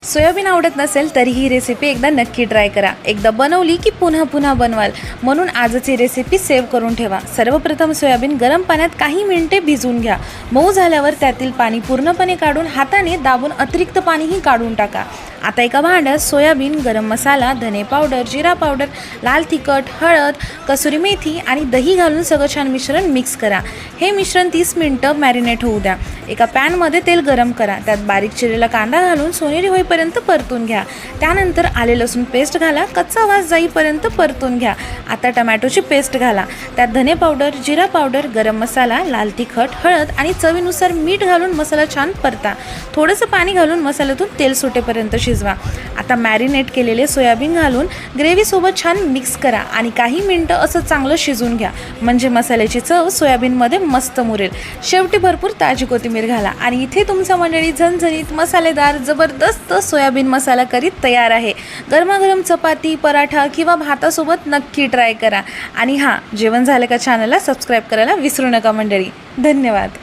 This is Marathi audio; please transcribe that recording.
सोयाबीन आवडत नसेल तरी ही रेसिपी एकदा नक्की ट्राय करा। एकदा बनवली की पुन्हा पुन्हा बनवाल, म्हणून आजच ही रेसिपी सेव्ह करून ठेवा। सर्वप्रथम सोयाबीन गरम पाण्यात काही मिनिटे भिजवून घ्या। मऊ झाल्यावर त्यातील पाणी पूर्णपणे काढून हाताने दाबून अतिरिक्त पाणीही काढून टाका। आता एका भांड्यात सोयाबीन, गरम मसाला, धने पावडर, जिरा पावडर, लाल तिखट, हळद, कसुरी मेथी आणि दही घालून सगळं छान मिश्रण मिक्स करा। हे मिश्रण 30 मिनिटं मॅरिनेट होऊ द्या। एका पॅनमध्ये तेल गरम करा, त्यात बारीक चिरलेला कांदा घालून सोनेरी होईपर्यंत परतून घ्या। त्यानंतर आले लसूण पेस्ट घाला, कच्चा वास जाईपर्यंत परतून घ्या। आता टोमॅटोची पेस्ट घाला, त्यात धने पावडर, जिरा पावडर, गरम मसाला, लाल तिखट, हळद आणि चवीनुसार मीठ घालून मसाला छान परता। थोडंसं पाणी घालून मसाल्यातून तेल सुटेपर्यंत शिजवा। आता मॅरिनेट केलेले सोयाबीन घालून ग्रेव्ही सोबत छान मिक्स करा आणि काही मिनिटं असं चांगलं शिजवून घ्या, म्हणजे मसाल्याची चव सोयाबीनमध्ये मस्त मुरेल। शेवटी भरपूर ताजी कोथिंबीर घाला आणि इथे तुमचा मंडळी झणझणीत मसालेदार जबरदस्त सोयाबीन मसाला करी तयार आहे। गरमागरम चपाती, पराठा किंवा भातासोबत नक्की ट्राय करा। आणि हां, जेवण झालं का चॅनलला सबस्क्राईब करायला विसरू नका मंडळी। धन्यवाद।